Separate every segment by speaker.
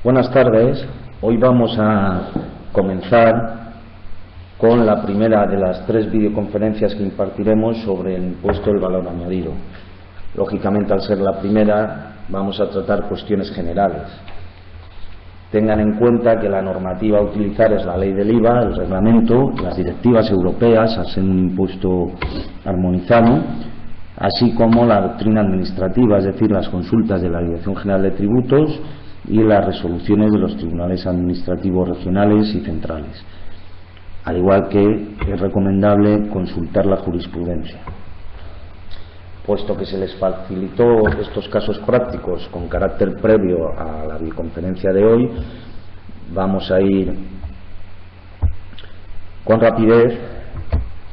Speaker 1: Buenas tardes. Hoy vamos a comenzar con la primera de las 3 videoconferencias que impartiremos sobre el impuesto del valor añadido. Lógicamente, al ser la primera, vamos a tratar cuestiones generales. Tengan en cuenta que la normativa a utilizar es la ley del IVA, el reglamento, las directivas europeas, al ser un impuesto armonizado, así como la doctrina administrativa, es decir, las consultas de la Dirección General de Tributos y las resoluciones de los tribunales administrativos regionales y centrales, al igual que es recomendable consultar la jurisprudencia. Puesto que se les facilitó estos casos prácticos con carácter previo a la videoconferencia de hoy, vamos a ir con rapidez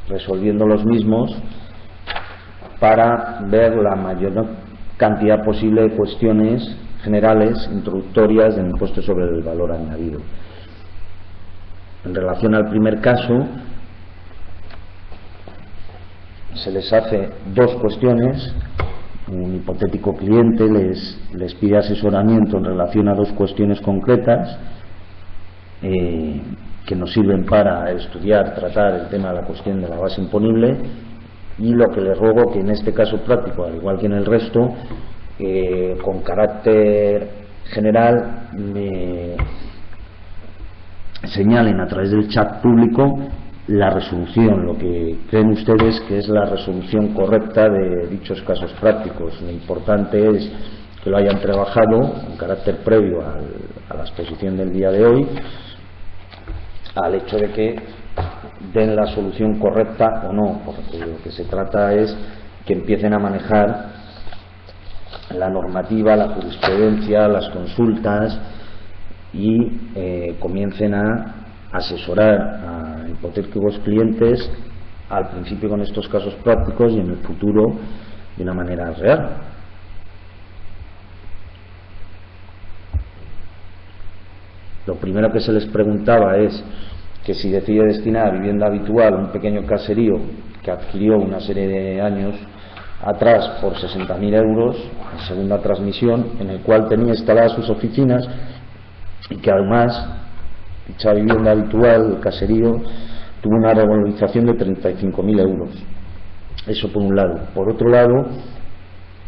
Speaker 1: resolviendo los mismos para ver la mayor cantidad posible de cuestiones generales introductorias del impuesto sobre el valor añadido. En relación al primer caso, se les hace 2 cuestiones. Un hipotético cliente les pide asesoramiento en relación a 2 cuestiones concretas que nos sirven para estudiar, tratar el tema de la cuestión de la base imponible, y lo que les ruego que en este caso práctico, al igual que en el resto, con carácter general me señalen a través del chat público la resolución, lo que creen ustedes que es la resolución correcta de dichos casos prácticos. Lo importante es que lo hayan trabajado con carácter previo a la exposición del día de hoy, al hecho de que den la solución correcta o no, porque lo que se trata es que empiecen a manejar la normativa, la jurisprudencia, las consultas y comiencen a asesorar a hipotéticos clientes al principio con estos casos prácticos y en el futuro de una manera real. Lo primero que se les preguntaba es que si decide destinar a vivienda habitual un pequeño caserío que adquirió una serie de años atrás por 60.000 euros en segunda transmisión, en el cual tenía instaladas sus oficinas y que además dicha vivienda habitual, el caserío, tuvo una revalorización de 35.000 euros. Eso por un lado. Por otro lado,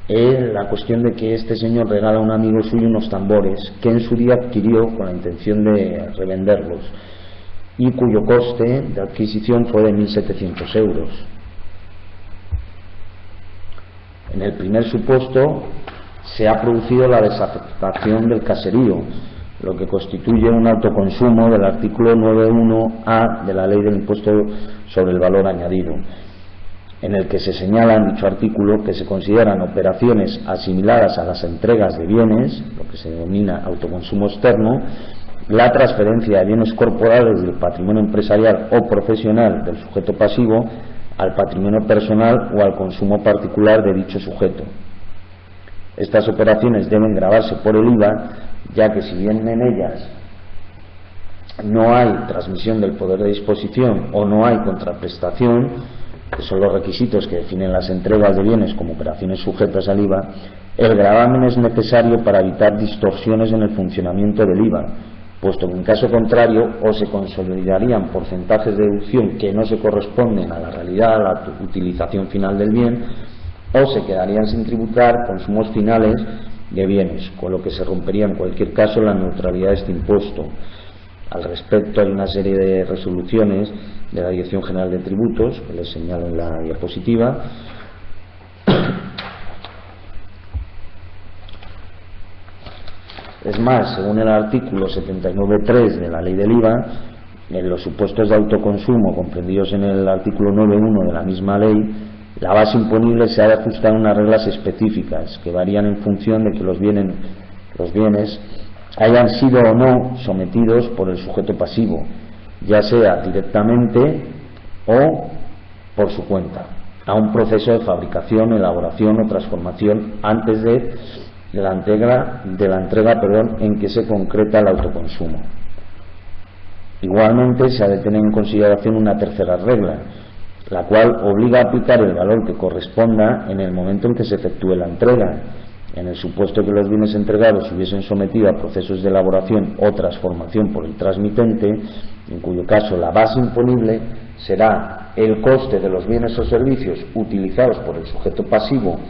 Speaker 1: la cuestión de que este señor regala a un amigo suyo unos tambores que en su día adquirió con la intención de revenderlos y cuyo coste de adquisición fue de 1.700 euros. En el primer supuesto se ha producido la desafectación del caserío, lo que constituye un autoconsumo del artículo 9.1a de la Ley del Impuesto sobre el Valor Añadido, en el que se señala en dicho artículo que se consideran operaciones asimiladas a las entregas de bienes, lo que se denomina autoconsumo externo, la transferencia de bienes corporales del patrimonio empresarial o profesional del sujeto pasivo al patrimonio personal o al consumo particular de dicho sujeto. Estas operaciones deben gravarse por el IVA, ya que si bien en ellas no hay transmisión del poder de disposición o no hay contraprestación, que son los requisitos que definen las entregas de bienes como operaciones sujetas al IVA, el gravamen es necesario para evitar distorsiones en el funcionamiento del IVA, puesto que en caso contrario o se consolidarían porcentajes de deducción que no se corresponden a la realidad, a la utilización final del bien, o se quedarían sin tributar consumos finales de bienes, con lo que se rompería en cualquier caso la neutralidad de este impuesto. Al respecto hay una serie de resoluciones de la Dirección General de Tributos que les señalo en la diapositiva. Es más, según el artículo 79.3 de la Ley del IVA, en los supuestos de autoconsumo comprendidos en el artículo 9.1 de la misma ley, la base imponible se ha de ajustar a unas reglas específicas que varían en función de que los bienes hayan sido o no sometidos por el sujeto pasivo, ya sea directamente o por su cuenta, a un proceso de fabricación, elaboración o transformación antes de la entrega en que se concreta el autoconsumo. Igualmente se ha de tener en consideración una tercera regla, la cual obliga a aplicar el valor que corresponda en el momento en que se efectúe la entrega, En el supuesto que los bienes entregados se hubiesen sometido a procesos de elaboración o transformación por el transmitente, en cuyo caso la base imponible será el coste de los bienes o servicios utilizados por el sujeto pasivo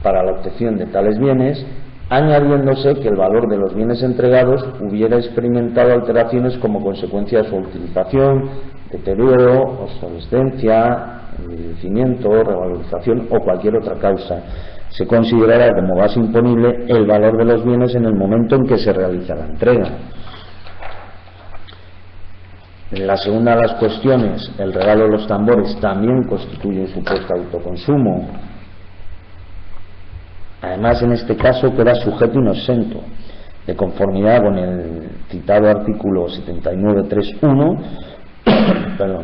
Speaker 1: para la obtención de tales bienes, añadiéndose que el valor de los bienes entregados hubiera experimentado alteraciones como consecuencia de su utilización, deterioro, obsolescencia, envejecimiento, revalorización o cualquier otra causa. Se considerará como base imponible el valor de los bienes en el momento en que se realiza la entrega. En la segunda de las cuestiones, el regalo de los tambores también constituye un supuesto autoconsumo. Además, en este caso queda sujeto y no exento, de conformidad con el citado artículo 79.3.1.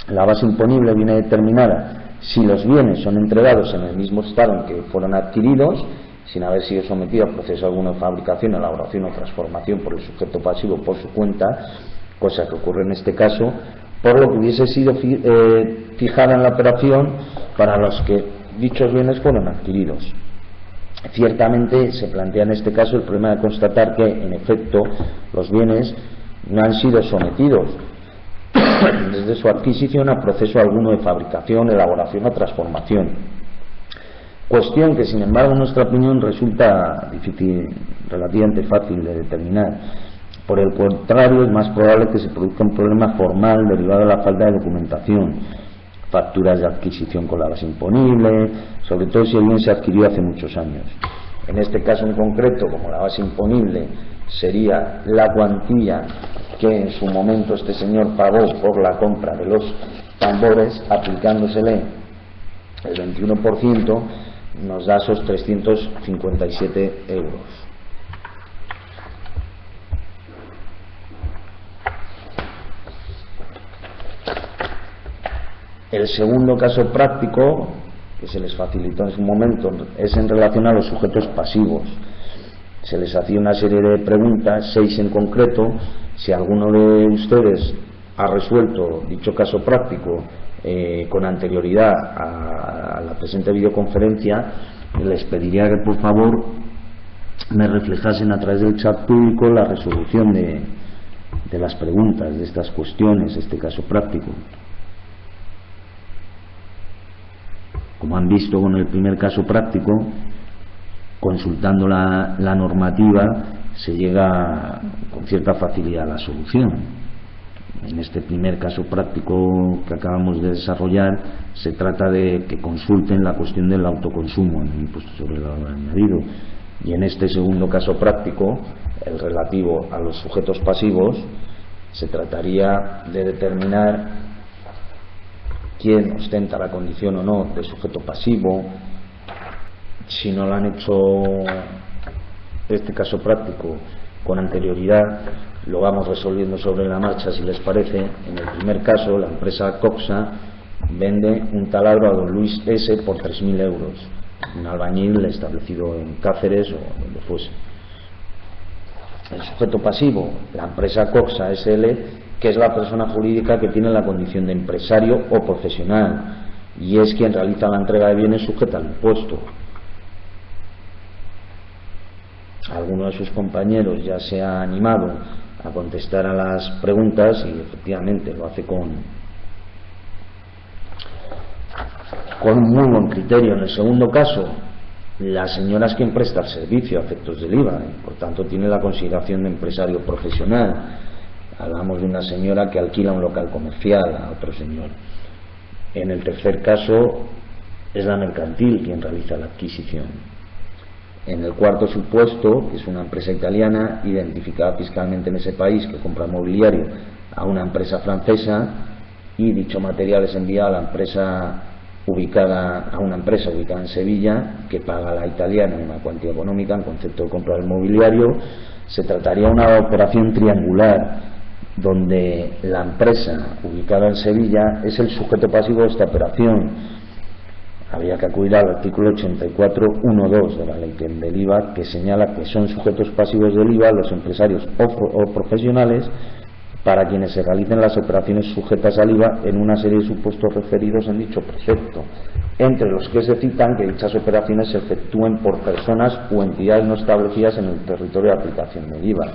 Speaker 1: La base imponible viene determinada si los bienes son entregados en el mismo estado en que fueron adquiridos, sin haber sido sometido a proceso alguno de fabricación, elaboración o transformación por el sujeto pasivo por su cuenta, cosa que ocurre en este caso, por lo que hubiese sido fijada en la operación para los que dichos bienes fueron adquiridos. Ciertamente se plantea en este caso el problema de constatar que, en efecto, los bienes no han sido sometidos desde su adquisición a proceso alguno de fabricación, elaboración o transformación. Cuestión que, sin embargo, en nuestra opinión resulta relativamente fácil de determinar. Por el contrario, es más probable que se produzca un problema formal derivado de la falta de documentación, facturas de adquisición con la base imponible, sobre todo si el bien se adquirió hace muchos años. En este caso en concreto, como la base imponible sería la cuantía que en su momento este señor pagó por la compra de los tambores, aplicándosele el 21%, nos da esos 357 euros. El segundo caso práctico, que se les facilitó en su momento, es en relación a los sujetos pasivos. Se les hacía una serie de preguntas, 6 en concreto. Si alguno de ustedes ha resuelto dicho caso práctico con anterioridad a la presente videoconferencia, les pediría que por favor me reflejasen a través del chat público la resolución de las preguntas, de estas cuestiones, este caso práctico. Como han visto con el primer caso práctico, consultando la normativa se llega con cierta facilidad a la solución. En este primer caso práctico que acabamos de desarrollar se trata de que consulten la cuestión del autoconsumo en el impuesto sobre el valor añadido, y en este segundo caso práctico, el relativo a los sujetos pasivos, se trataría de determinar quién ostenta la condición o no de sujeto pasivo. Si no lo han hecho este caso práctico con anterioridad, lo vamos resolviendo sobre la marcha si les parece. En el primer caso, la empresa Coxa vende un taladro a don Luis S. por 3.000 euros, un albañil establecido en Cáceres o donde fuese. El sujeto pasivo, la empresa Coxa S.L., que es la persona jurídica que tiene la condición de empresario o profesional y es quien realiza la entrega de bienes sujeta al impuesto. Alguno de sus compañeros ya se ha animado a contestar a las preguntas y efectivamente lo hace con muy buen criterio. En el segundo caso, la señora es quien presta el servicio a efectos del IVA y por tanto tiene la consideración de empresario profesional. Hablamos de una señora que alquila un local comercial a otro señor. En el tercer caso es la mercantil quien realiza la adquisición. En el cuarto supuesto, que es una empresa italiana identificada fiscalmente en ese país que compra mobiliario a una empresa francesa y dicho material es enviado a una empresa ubicada en Sevilla que paga a la italiana una cuantía económica en concepto de compra del mobiliario, se trataría de una operación triangular donde la empresa ubicada en Sevilla es el sujeto pasivo de esta operación. Había que acudir al artículo 84.1.2 de la ley del IVA, que señala que son sujetos pasivos del IVA los empresarios o profesionales para quienes se realicen las operaciones sujetas al IVA en una serie de supuestos referidos en dicho precepto, entre los que se citan que dichas operaciones se efectúen por personas o entidades no establecidas en el territorio de aplicación del IVA.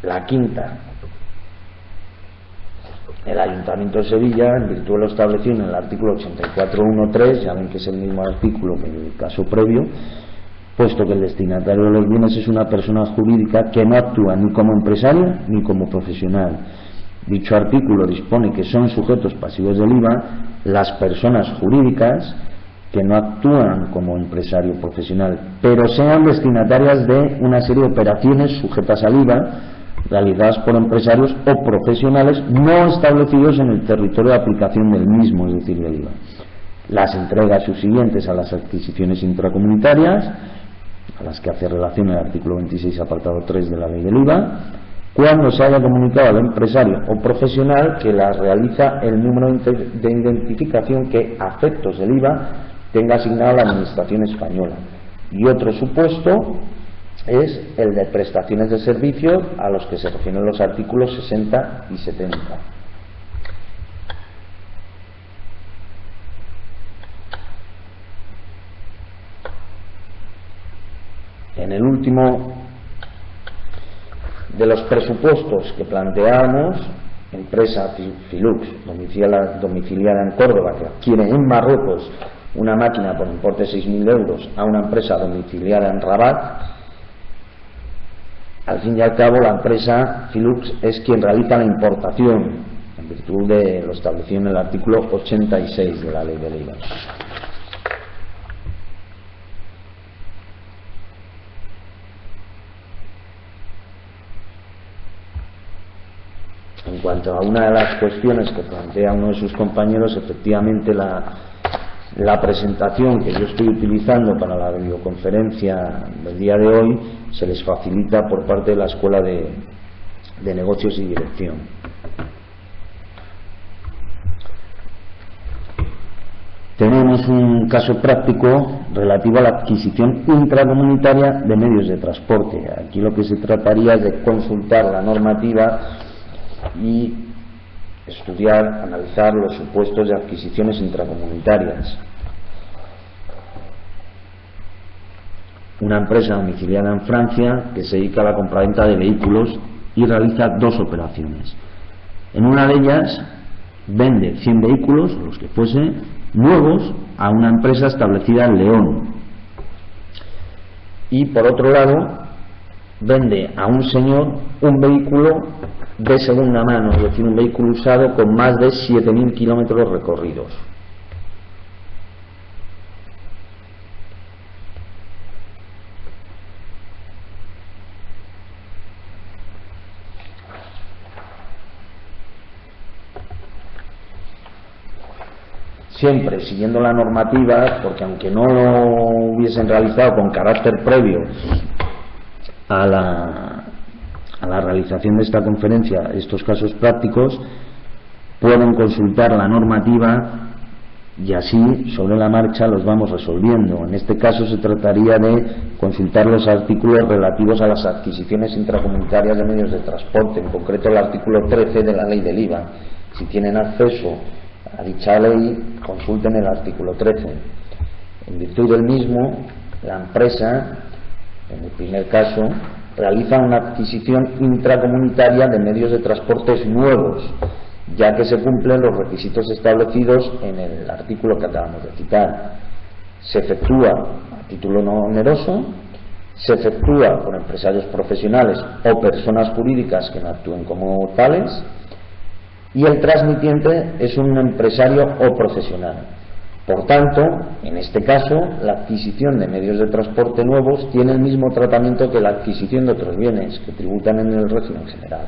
Speaker 1: La quinta. El Ayuntamiento de Sevilla, en virtud de lo establecido en el artículo 84.1.3, ya ven que es el mismo artículo que el caso previo, puesto que el destinatario de los bienes es una persona jurídica que no actúa ni como empresario ni como profesional. Dicho artículo dispone que son sujetos pasivos del IVA las personas jurídicas que no actúan como empresario profesional, pero sean destinatarias de una serie de operaciones sujetas al IVA realizadas por empresarios o profesionales no establecidos en el territorio de aplicación del mismo, es decir, del IVA. Las entregas subsiguientes a las adquisiciones intracomunitarias, a las que hace relación el artículo 26, apartado 3 de la Ley del IVA, cuando se haya comunicado al empresario o profesional que las realiza el número de identificación que, a efectos del IVA, tenga asignado la Administración española. Y otro supuesto es el de prestaciones de servicios a los que se refieren los artículos 60 y 70. En el último de los presupuestos que planteamos, empresa Filux domiciliada en Córdoba que adquiere en Marruecos una máquina por importe de 6.000 euros a una empresa domiciliada en Rabat. Al fin y al cabo, la empresa Filux es quien realiza la importación en virtud de lo establecido en el artículo 86 de la Ley del IVA. En cuanto a una de las cuestiones que plantea uno de sus compañeros, efectivamente la presentación que yo estoy utilizando para la videoconferencia del día de hoy se les facilita por parte de la Escuela de Negocios y Dirección. Tenemos un caso práctico relativo a la adquisición intracomunitaria de medios de transporte. Aquí lo que se trataría es de consultar la normativa y estudiar, analizar los supuestos de adquisiciones intracomunitarias. Una empresa domiciliada en Francia que se dedica a la compraventa de vehículos y realiza dos operaciones. En una de ellas vende 100 vehículos, los que fuesen, nuevos a una empresa establecida en León. Y por otro lado, vende a un señor un vehículo de segunda mano, es decir, un vehículo usado con más de 7.000 kilómetros recorridos. Siempre siguiendo la normativa, porque aunque no lo hubiesen realizado con carácter previo a la realización de esta conferencia, estos casos prácticos, pueden consultar la normativa y así sobre la marcha los vamos resolviendo. En este caso se trataría de consultar los artículos relativos a las adquisiciones intracomunitarias de medios de transporte, en concreto el artículo 13 de la Ley del IVA. Si tienen acceso a dicha ley, consulten el artículo 13. En virtud del mismo, la empresa, en el primer caso, realiza una adquisición intracomunitaria de medios de transportes nuevos, ya que se cumplen los requisitos establecidos en el artículo que acabamos de citar. Se efectúa a título no oneroso, se efectúa por empresarios profesionales o personas jurídicas que no actúen como tales, y el transmitiente es un empresario o profesional. Por tanto, en este caso, la adquisición de medios de transporte nuevos tiene el mismo tratamiento que la adquisición de otros bienes que tributan en el régimen general.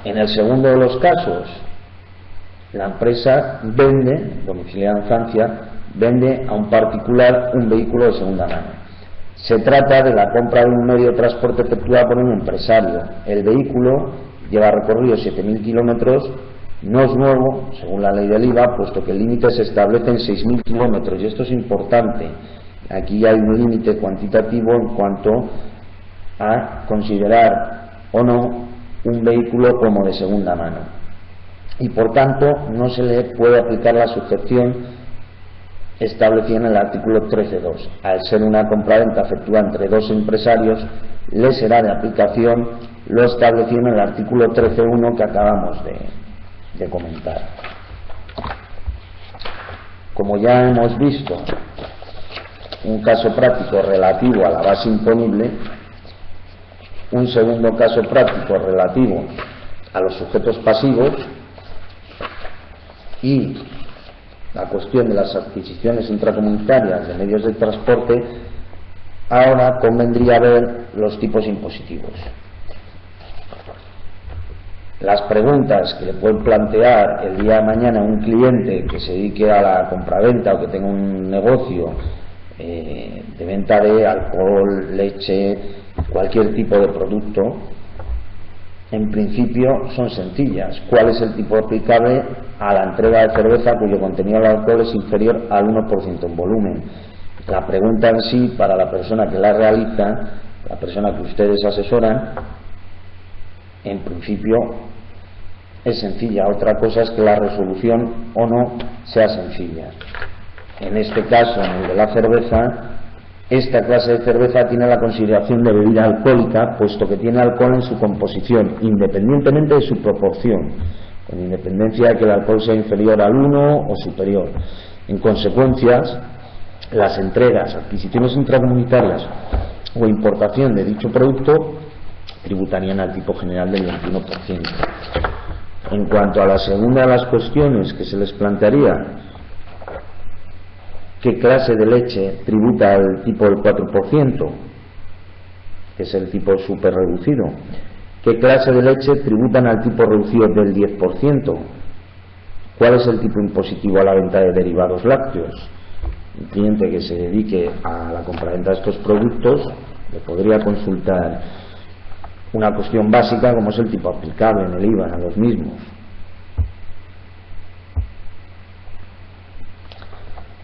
Speaker 1: En el segundo de los casos, la empresa vende, domiciliada en Francia, vende a un particular un vehículo de segunda mano. Se trata de la compra de un medio de transporte efectuado por un empresario. El vehículo lleva recorrido 7.000 kilómetros No es nuevo, según la ley del IVA, puesto que el límite se establece en 6.000 kilómetros, y esto es importante. Aquí hay un límite cuantitativo en cuanto a considerar o no un vehículo como de segunda mano, y por tanto no se le puede aplicar la sujeción establecida en el artículo 13.2. Al ser una compraventa efectuada entre dos empresarios, le será de aplicación lo establecido en el artículo 13.1 que acabamos de comentar. Como ya hemos visto un caso práctico relativo a la base imponible, un segundo caso práctico relativo a los sujetos pasivos y la cuestión de las adquisiciones intracomunitarias de medios de transporte, ahora convendría ver los tipos impositivos. Las preguntas que le pueden plantear el día de mañana a un cliente que se dedique a la compraventa o que tenga un negocio de venta de alcohol, leche, cualquier tipo de producto, en principio son sencillas. ¿Cuál es el tipo aplicable a la entrega de cerveza cuyo contenido de alcohol es inferior al 1% en volumen? La pregunta en sí, para la persona que la realiza, la persona que ustedes asesoran, en principio es sencilla. Otra cosa es que la resolución o no sea sencilla. En este caso, en el de la cerveza, esta clase de cerveza tiene la consideración de bebida alcohólica, puesto que tiene alcohol en su composición, independientemente de su proporción, con independencia de que el alcohol sea inferior al 1 o superior. En consecuencia, las entregas, adquisiciones intracomunitarias o importación de dicho producto tributarían al tipo general del 21%. En cuanto a la segunda de las cuestiones que se les plantearía, ¿qué clase de leche tributa al tipo del 4%? Que es el tipo súper reducido. ¿Qué clase de leche tributan al tipo reducido del 10%? ¿Cuál es el tipo impositivo a la venta de derivados lácteos? Un cliente que se dedique a la compraventa de estos productos le podría consultar una cuestión básica como es el tipo aplicable en el IVA a los mismos.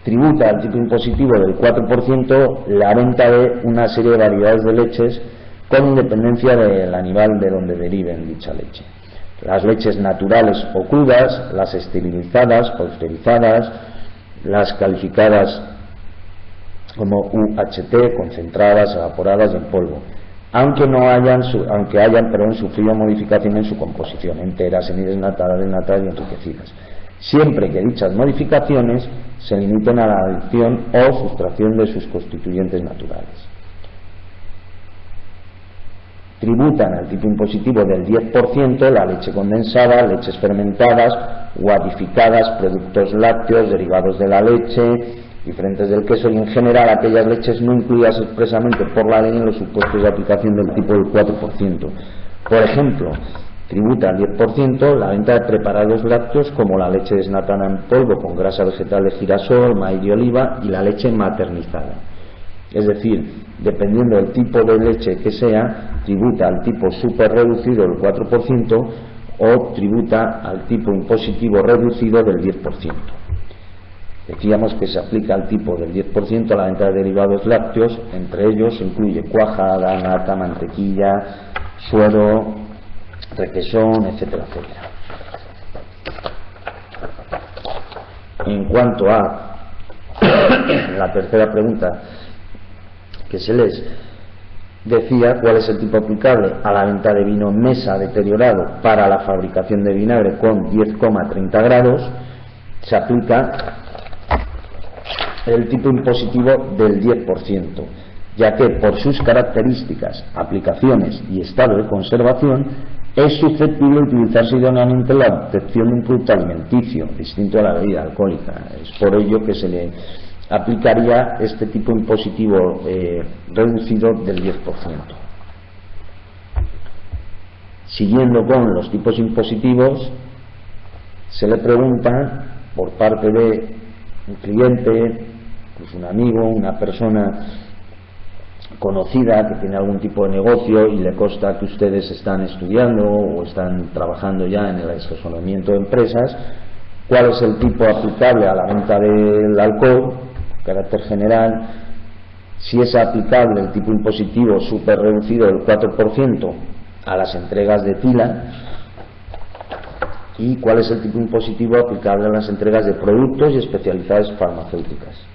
Speaker 1: Tributa al tipo impositivo del 4% la venta de una serie de variedades de leches con independencia del animal de donde deriven dicha leche. Las leches naturales o crudas, las esterilizadas, pasteurizadas, las calificadas como UHT, concentradas, evaporadas y en polvo, aunque hayan sufrido modificación en su composición, enteras, semidesnatadas, desnatadas y enriquecidas, siempre que dichas modificaciones se limiten a la adición o sustracción de sus constituyentes naturales. Tributan al tipo impositivo del 10% la leche condensada, leches fermentadas, guarificadas, productos lácteos, derivados de la leche, diferentes del queso y en general aquellas leches no incluidas expresamente por la ley en los supuestos de aplicación del tipo del 4%. Por ejemplo, tributa al 10% la venta de preparados lácteos como la leche desnatada en polvo con grasa vegetal de girasol, maíz y oliva y la leche maternizada. Es decir, dependiendo del tipo de leche que sea, tributa al tipo súper reducido del 4% o tributa al tipo impositivo reducido del 10%. Decíamos que se aplica al tipo del 10% a la venta de derivados lácteos, entre ellos se incluye cuajada, nata, mantequilla, suero, requesón, etcétera, etcétera. En cuanto a la tercera pregunta que se les decía, ¿cuál es el tipo aplicable a la venta de vino en mesa deteriorado para la fabricación de vinagre con 10,30 grados? Se aplica el tipo impositivo del 10%, ya que por sus características, aplicaciones y estado de conservación es susceptible de utilizarse idóneamente en la obtención de un producto alimenticio distinto a la bebida alcohólica. Es por ello que se le aplicaría este tipo impositivo reducido del 10%. Siguiendo con los tipos impositivos, se le pregunta por parte de un cliente, pues un amigo, una persona conocida, que tiene algún tipo de negocio y le consta que ustedes están estudiando o están trabajando ya en el asesoramiento de empresas, cuál es el tipo aplicable a la venta del alcohol, carácter general, si es aplicable el tipo impositivo súper reducido del 4% a las entregas de tila, y cuál es el tipo impositivo aplicable a las entregas de productos y especialidades farmacéuticas.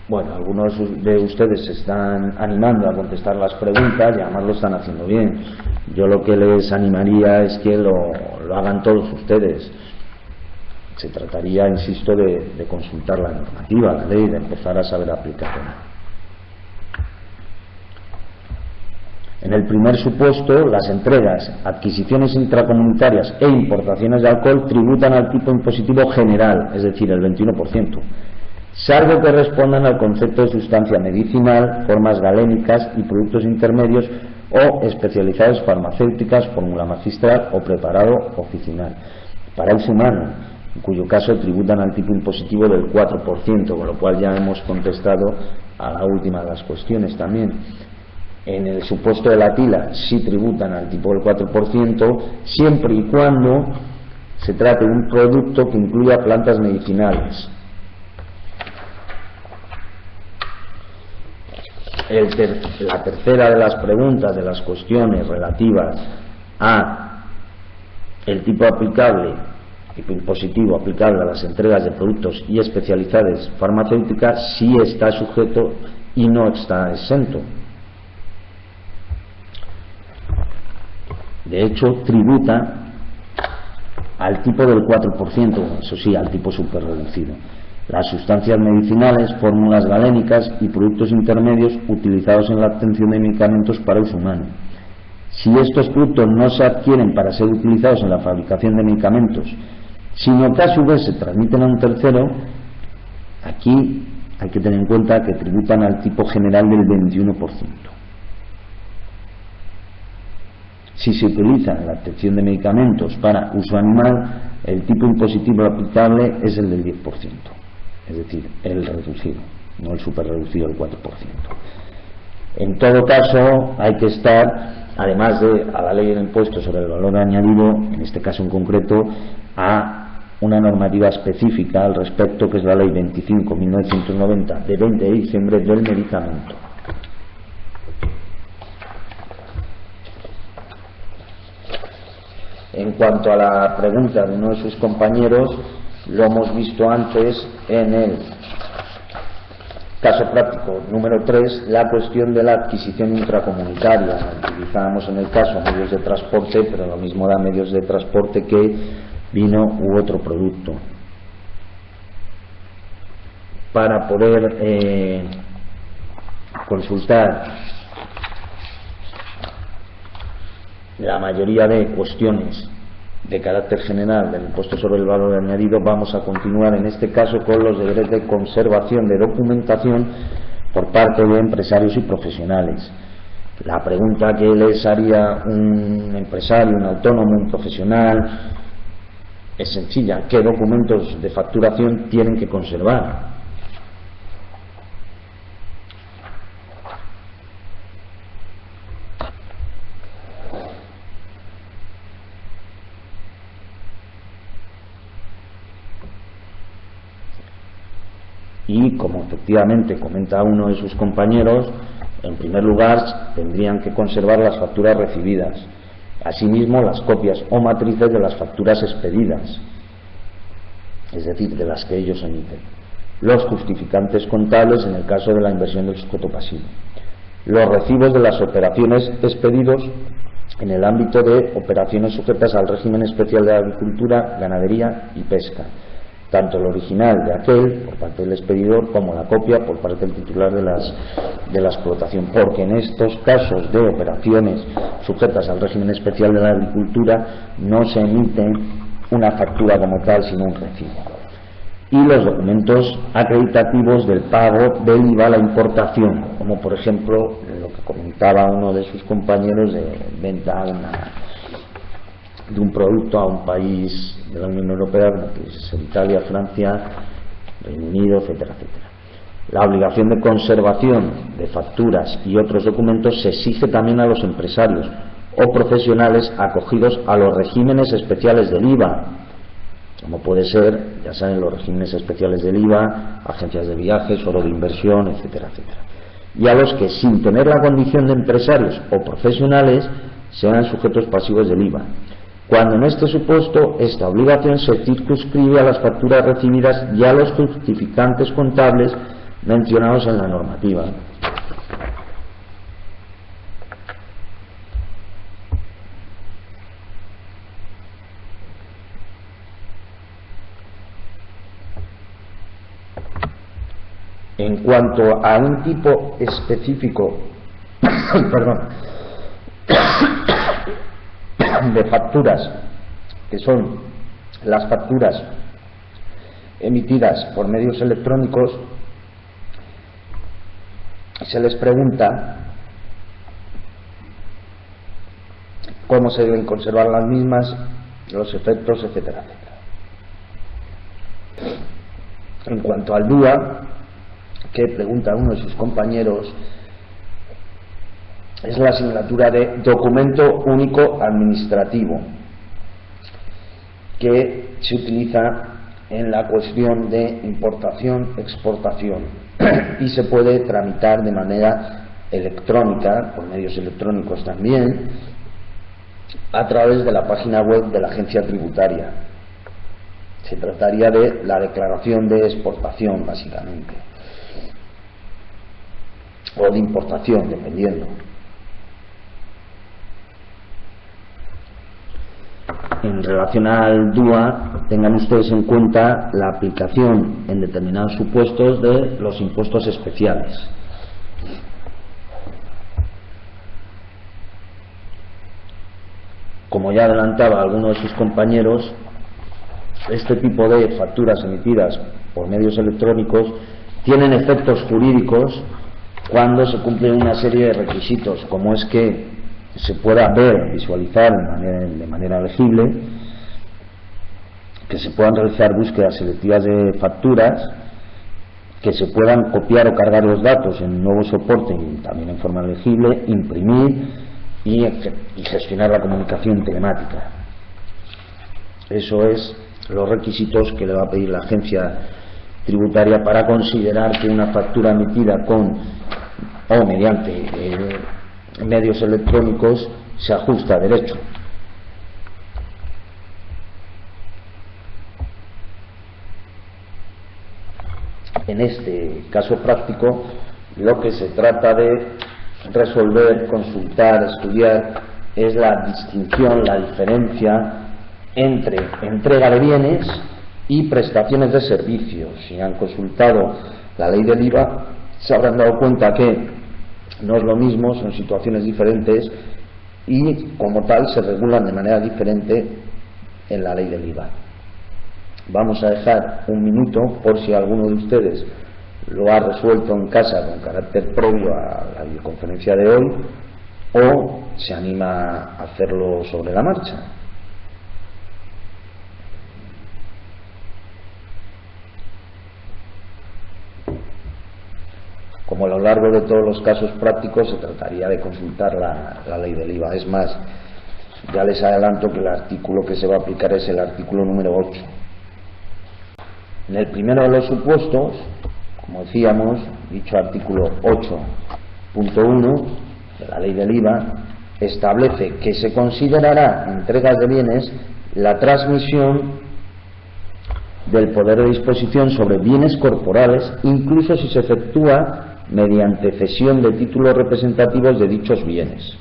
Speaker 1: Bueno, algunos de ustedes se están animando a contestar las preguntas y además lo están haciendo bien. Yo lo que les animaría es que lo hagan todos ustedes. Se trataría, insisto, de consultar la normativa, la ley, de empezar a saber aplicarla. En el primer supuesto, las entregas, adquisiciones intracomunitarias e importaciones de alcohol tributan al tipo impositivo general, es decir, el 21%. Salvo que respondan al concepto de sustancia medicinal, formas galénicas y productos intermedios o especialidades farmacéuticas, fórmula magistral o preparado oficinal. Para uso humano, en cuyo caso tributan al tipo impositivo del 4%, con lo cual ya hemos contestado a la última de las cuestiones también. En el supuesto de la tila sí tributan al tipo del 4%, siempre y cuando se trate de un producto que incluya plantas medicinales. La tercera de las preguntas, de las cuestiones relativas a el tipo aplicable, tipo impositivo aplicable a las entregas de productos y especialidades farmacéuticas, sí está sujeto y no está exento. De hecho, tributa al tipo del 4%, eso sí, al tipo súper reducido. Las sustancias medicinales, fórmulas galénicas y productos intermedios utilizados en la obtención de medicamentos para uso humano. Si estos productos no se adquieren para ser utilizados en la fabricación de medicamentos, sino que a su vez se transmiten a un tercero, aquí hay que tener en cuenta que tributan al tipo general del 21%. Si se utiliza en la obtención de medicamentos para uso animal, el tipo impositivo aplicable es el del 10%. Es decir, el reducido, no el super reducido del 4%. En todo caso, hay que estar, además de a la ley del impuesto sobre el valor añadido, en este caso en concreto, a una normativa específica al respecto, que es la ley 25/1990 de 20 de diciembre del medicamento. En cuanto a la pregunta de uno de sus compañeros, lo hemos visto antes en el caso práctico número 3, la cuestión de la adquisición intracomunitaria. Utilizábamos en el caso medios de transporte, pero lo mismo da medios de transporte que vino u otro producto. Para poder consultar la mayoría de cuestiones de carácter general del impuesto sobre el valor añadido, vamos a continuar en este caso con los deberes de conservación de documentación por parte de empresarios y profesionales. La pregunta que les haría un empresario, un autónomo, un profesional es sencilla: ¿qué documentos de facturación tienen que conservar? Y, como efectivamente comenta uno de sus compañeros, en primer lugar tendrían que conservar las facturas recibidas, asimismo las copias o matrices de las facturas expedidas, es decir, de las que ellos emiten, los justificantes contables en el caso de la inversión del sujeto pasivo, los recibos de las operaciones expedidos en el ámbito de operaciones sujetas al régimen especial de agricultura, ganadería y pesca, tanto el original de aquel por parte del expedidor como la copia por parte del titular de la explotación, porque en estos casos de operaciones sujetas al régimen especial de la agricultura no se emite una factura como tal, sino un recibo. y los documentos acreditativos del pago del IVA a la importación, como por ejemplo lo que comentaba uno de sus compañeros de venta de un producto a un país de la Unión Europea, como que es Italia, Francia, Reino Unido, etcétera, etcétera. La obligación de conservación de facturas y otros documentos se exige también a los empresarios o profesionales acogidos a los regímenes especiales del IVA, como puede ser, ya saben, los regímenes especiales del IVA, agencias de viajes, oro de inversión, etcétera, etcétera. Y a los que, sin tener la condición de empresarios o profesionales, sean sujetos pasivos del IVA, cuando en este supuesto esta obligación se circunscribe a las facturas recibidas y a los justificantes contables mencionados en la normativa. En cuanto a un tipo específico de facturas, que son las facturas emitidas por medios electrónicos, se les pregunta cómo se deben conservar las mismas, los efectos, etcétera, etcétera. En cuanto al DUA, que pregunta uno de sus compañeros, es la asignatura de Documento Único Administrativo, que se utiliza en la cuestión de importación-exportación y se puede tramitar de manera electrónica, por medios electrónicos también, a través de la página web de la agencia tributaria. Se trataría de la declaración de exportación, básicamente, o de importación, dependiendo. En relación al DUA, tengan ustedes en cuenta la aplicación en determinados supuestos de los impuestos especiales. Como ya adelantaba alguno de sus compañeros, este tipo de facturas emitidas por medios electrónicos tienen efectos jurídicos cuando se cumplen una serie de requisitos, como es que se pueda ver, visualizar de manera legible, que se puedan realizar búsquedas selectivas de facturas, que se puedan copiar o cargar los datos en un nuevo soporte y también en forma legible, imprimir y gestionar la comunicación telemática. Eso es los requisitos que le va a pedir la agencia tributaria para considerar que una factura emitida con o mediante medios electrónicos se ajusta a derecho. En este caso práctico, lo que se trata de resolver, consultar, estudiar, es la distinción, la diferencia entre entrega de bienes y prestaciones de servicios. Si han consultado la ley del IVA, se habrán dado cuenta que no es lo mismo, son situaciones diferentes y como tal se regulan de manera diferente en la ley del IVA. Vamos a dejar un minuto por si alguno de ustedes lo ha resuelto en casa con carácter previo a la videoconferencia de hoy o se anima a hacerlo sobre la marcha. Como a lo largo de todos los casos prácticos se trataría de consultar la ley del IVA. Es más, ya les adelanto que el artículo que se va a aplicar es el artículo número 8. En el primero de los supuestos, como decíamos, dicho artículo 8.1 de la ley del IVA establece que se considerará entregas de bienes la transmisión del poder de disposición sobre bienes corporales, incluso si se efectúa mediante cesión de títulos representativos de dichos bienes,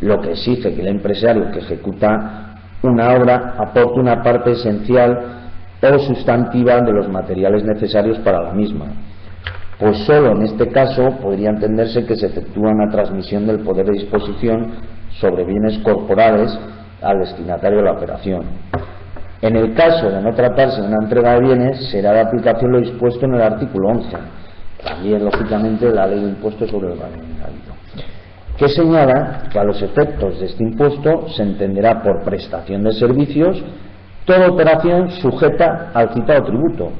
Speaker 1: lo que exige que el empresario que ejecuta una obra aporte una parte esencial o sustantiva de los materiales necesarios para la misma, pues solo en este caso podría entenderse que se efectúa una transmisión del poder de disposición sobre bienes corporales al destinatario de la operación. En el caso de no tratarse de una entrega de bienes, será de aplicación lo dispuesto en el artículo 11, también lógicamente la ley de impuestos sobre el valor añadido, que señala que a los efectos de este impuesto se entenderá por prestación de servicios toda operación sujeta al citado tributo,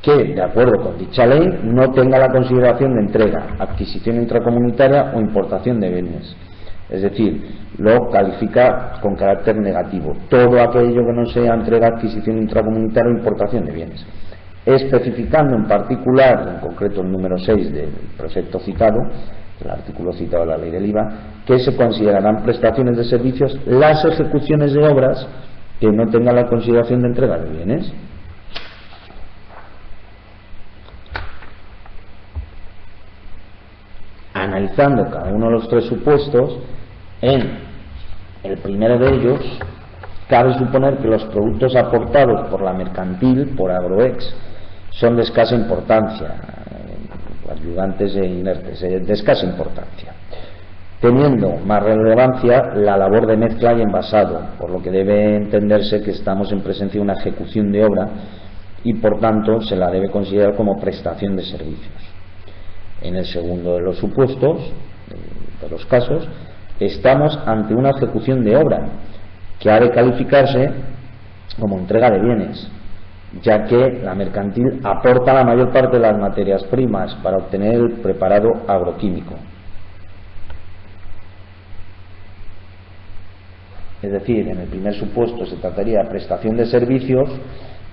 Speaker 1: que, de acuerdo con dicha ley, no tenga la consideración de entrega, adquisición intracomunitaria o importación de bienes. Es decir, lo califica con carácter negativo, todo aquello que no sea entrega, adquisición intracomunitaria o importación de bienes, especificando en particular, en concreto el número 6 del precepto citado, el artículo citado de la ley del IVA, que se considerarán prestaciones de servicios las ejecuciones de obras que no tengan la consideración de entrega de bienes. Analizando cada uno de los tres supuestos, en el primero de ellos cabe suponer que los productos aportados por la mercantil, por Agroex, son de escasa importancia, ayudantes e inertes, de escasa importancia, teniendo más relevancia la labor de mezcla y envasado, por lo que debe entenderse que estamos en presencia de una ejecución de obra y por tanto se la debe considerar como prestación de servicios. En el segundo de los supuestos, de los casos, estamos ante una ejecución de obra que ha de calificarse como entrega de bienes, ya que la mercantil aporta la mayor parte de las materias primas para obtener el preparado agroquímico. Es decir, en el primer supuesto se trataría de prestación de servicios,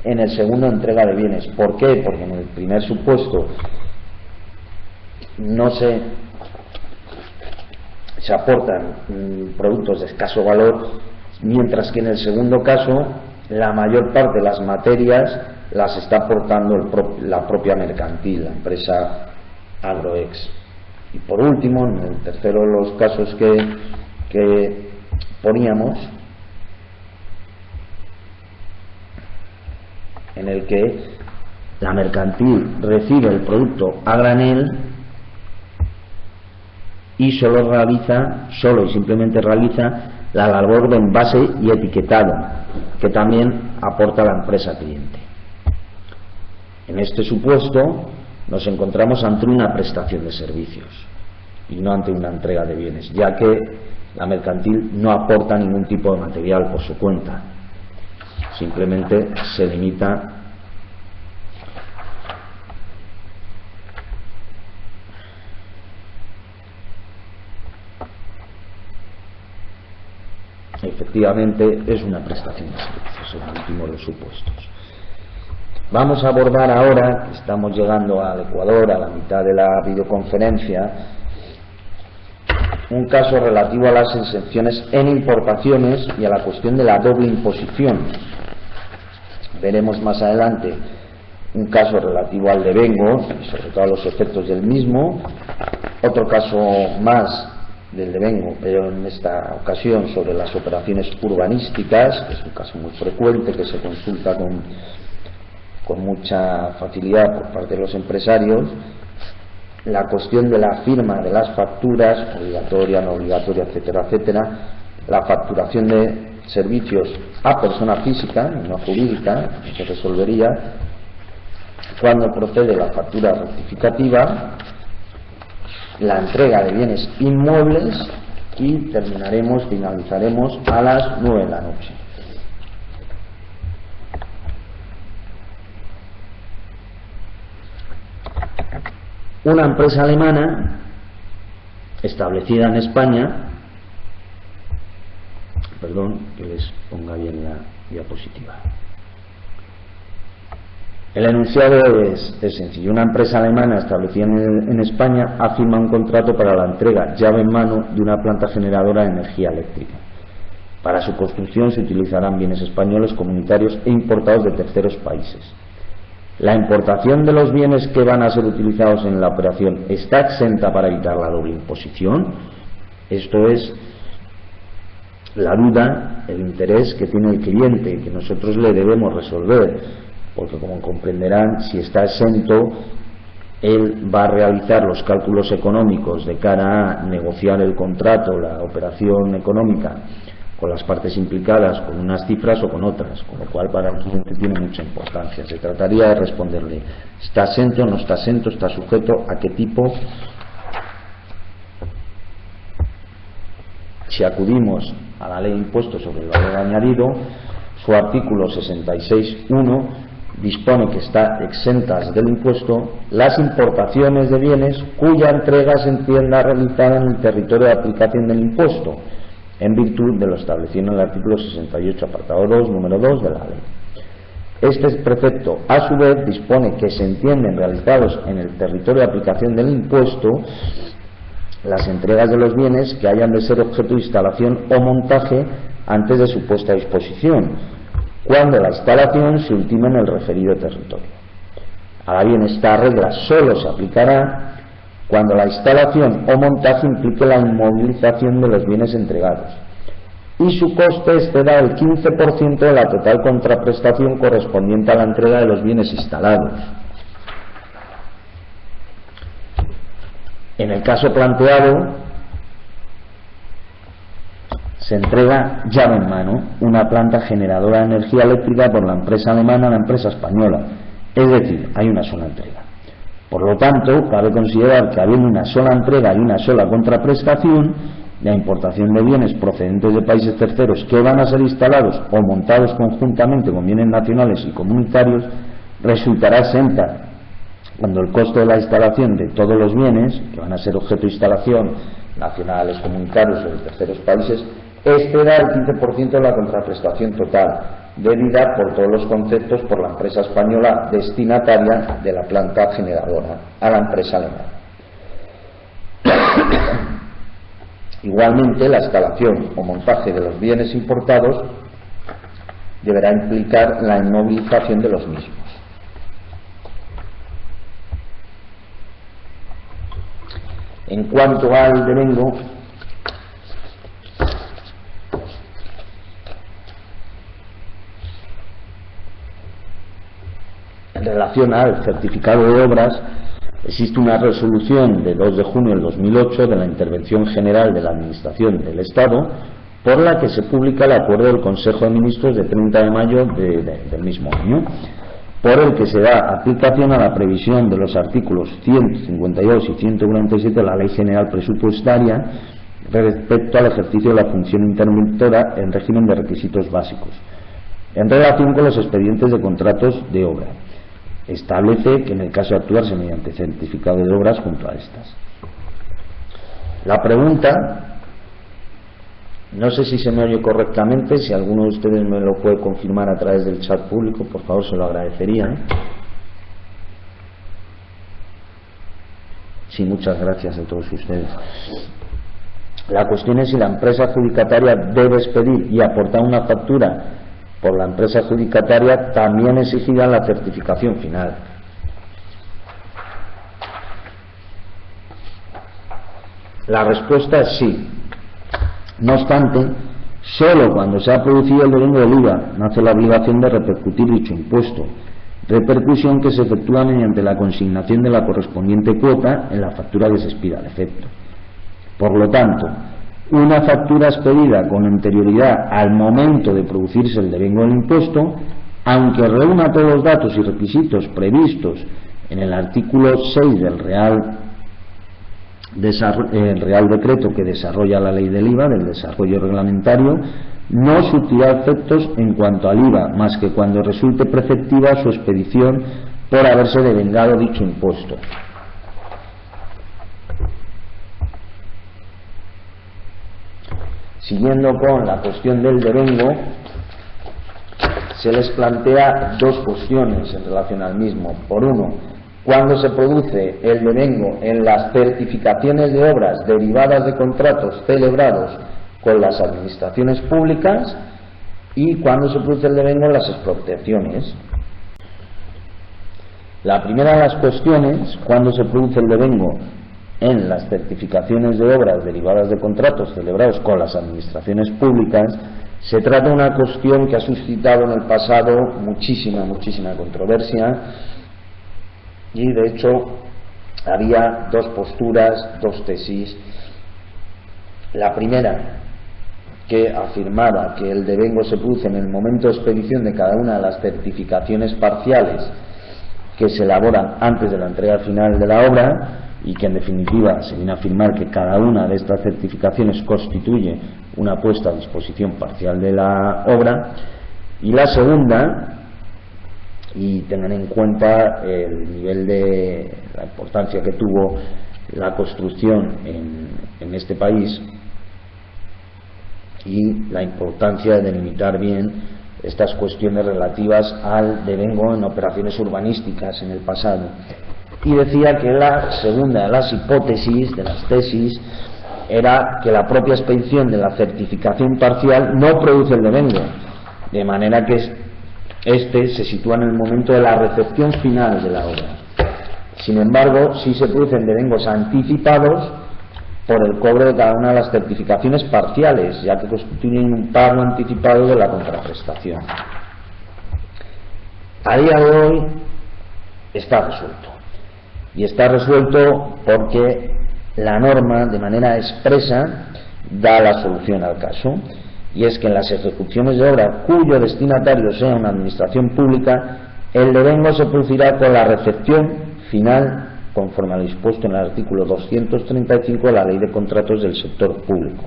Speaker 1: en el segundo entrega de bienes. ¿Por qué? Porque en el primer supuesto no se aportan productos de escaso valor, mientras que en el segundo caso la mayor parte de las materias las está aportando la propia mercantil, la empresa Agroex. Y por último, en el tercero de los casos que poníamos, en el que la mercantil recibe el producto a granel y solo y simplemente realiza la labor de envase y etiquetado, que también aporta la empresa cliente. En este supuesto nos encontramos ante una prestación de servicios y no ante una entrega de bienes, ya que la mercantil no aporta ningún tipo de material por su cuenta, simplemente se limita efectivamente es una prestación de servicios, el último de los supuestos. Vamos a abordar ahora, estamos llegando al Ecuador, a la mitad de la videoconferencia, un caso relativo a las exenciones en importaciones y a la cuestión de la doble imposición. Veremos más adelante un caso relativo al devengo y sobre todo a los efectos del mismo, otro caso más del devengo, pero en esta ocasión sobre las operaciones urbanísticas, que es un caso muy frecuente que se consulta con mucha facilidad por parte de los empresarios, la cuestión de la firma de las facturas, obligatoria, no obligatoria, etcétera, etcétera, la facturación de servicios a persona física, no jurídica, se resolvería cuando procede la factura rectificativa, la entrega de bienes inmuebles y finalizaremos a las 9 de la noche. Una empresa alemana establecida en España, perdón, que les ponga bien la diapositiva. El enunciado es sencillo. Una empresa alemana establecida en España ha firmado un contrato para la entrega llave en mano de una planta generadora de energía eléctrica. Para su construcción se utilizarán bienes españoles, comunitarios e importados de terceros países. La importación de los bienes que van a ser utilizados en la operación está exenta para evitar la doble imposición. Esto es la duda, el interés que tiene el cliente, que nosotros le debemos resolver, porque como comprenderán, si está exento, él va a realizar los cálculos económicos de cara a negociar el contrato, la operación económica, con las partes implicadas, con unas cifras o con otras, con lo cual para el cliente tiene mucha importancia. Se trataría de responderle, ¿está exento, no está exento, está sujeto a qué tipo? Si acudimos a la Ley de Impuestos sobre el Valor Añadido, su artículo 66.1 dispone que está exentas del impuesto las importaciones de bienes cuya entrega se entienda realizada en el territorio de aplicación del impuesto, en virtud de lo establecido en el artículo 68, apartado 2, número 2 de la ley. Este precepto, a su vez, dispone que se entienden realizados en el territorio de aplicación del impuesto las entregas de los bienes que hayan de ser objeto de instalación o montaje antes de su puesta a disposición, cuando la instalación se ultima en el referido territorio. Ahora bien, esta regla solo se aplicará cuando la instalación o montaje implique la inmovilización de los bienes entregados y su coste exceda el 15% de la total contraprestación correspondiente a la entrega de los bienes instalados. En el caso planteado, se entrega llave en mano una planta generadora de energía eléctrica por la empresa alemana a la empresa española, es decir, hay una sola entrega. Por lo tanto, cabe considerar que habiendo una sola entrega y una sola contraprestación, la importación de bienes procedentes de países terceros que van a ser instalados o montados conjuntamente con bienes nacionales y comunitarios resultará exenta cuando el coste de la instalación de todos los bienes que van a ser objeto de instalación nacionales, comunitarios o de terceros países exceda el 15% de la contraprestación total, debida por todos los conceptos por la empresa española destinataria de la planta generadora a la empresa alemana. Igualmente, la instalación o montaje de los bienes importados deberá implicar la inmovilización de los mismos. En cuanto al devengo, en relación al certificado de obras, existe una resolución de 2 de junio del 2008 de la Intervención General de la Administración del Estado, por la que se publica el acuerdo del Consejo de Ministros de 30 de mayo del mismo año, por el que se da aplicación a la previsión de los artículos 152 y 147 de la Ley General Presupuestaria respecto al ejercicio de la función interventora en régimen de requisitos básicos, en relación con los expedientes de contratos de obra. Establece que en el caso de actuarse mediante certificado de obras junto a estas. La pregunta, no sé si se me oye correctamente, si alguno de ustedes me lo puede confirmar a través del chat público, por favor, se lo agradecería. Sí, muchas gracias a todos ustedes. La cuestión es si la empresa adjudicataria debe expedir y aportar una factura por la empresa adjudicataria, también exigida la certificación final. La respuesta es sí. No obstante, solo cuando se ha producido el devengo del IVA nace la obligación de repercutir dicho impuesto, repercusión que se efectúa mediante la consignación de la correspondiente cuota en la factura que se expida al efecto. Por lo tanto, una factura expedida con anterioridad al momento de producirse el devengo del impuesto, aunque reúna todos los datos y requisitos previstos en el artículo 6 del Real Decreto que desarrolla la ley del IVA, del desarrollo reglamentario, no surtirá efectos en cuanto al IVA, más que cuando resulte preceptiva su expedición por haberse devengado dicho impuesto. Siguiendo con la cuestión del devengo, se les plantea dos cuestiones en relación al mismo. Por uno, cuando se produce el devengo en las certificaciones de obras derivadas de contratos celebrados con las administraciones públicas, y cuando se produce el devengo en las expropiaciones. La primera de las cuestiones, cuando se produce el devengo en las certificaciones de obras derivadas de contratos celebrados con las administraciones públicas, se trata de una cuestión que ha suscitado en el pasado muchísima controversia, y de hecho había dos posturas, dos tesis. La primera, que afirmaba que el devengo se produce en el momento de expedición de cada una de las certificaciones parciales que se elaboran antes de la entrega final de la obra, y que en definitiva se viene a afirmar que cada una de estas certificaciones constituye una puesta a disposición parcial de la obra. Y la segunda, y tengan en cuenta el nivel de la importancia que tuvo la construcción en este país y la importancia de delimitar bien estas cuestiones relativas al devengo en operaciones urbanísticas en el pasado. Y decía que la segunda de las hipótesis, de las tesis, era que la propia expedición de la certificación parcial no produce el devengo, de manera que este se sitúa en el momento de la recepción final de la obra. Sin embargo, sí se producen devengos anticipados por el cobro de cada una de las certificaciones parciales, ya que constituyen un pago anticipado de la contraprestación. A día de hoy está resuelto, y está resuelto porque la norma, de manera expresa, da la solución al caso, y es que en las ejecuciones de obra cuyo destinatario sea una administración pública, el devengo se producirá con la recepción final, conforme a lo dispuesto en el artículo 235 de la Ley de Contratos del Sector Público,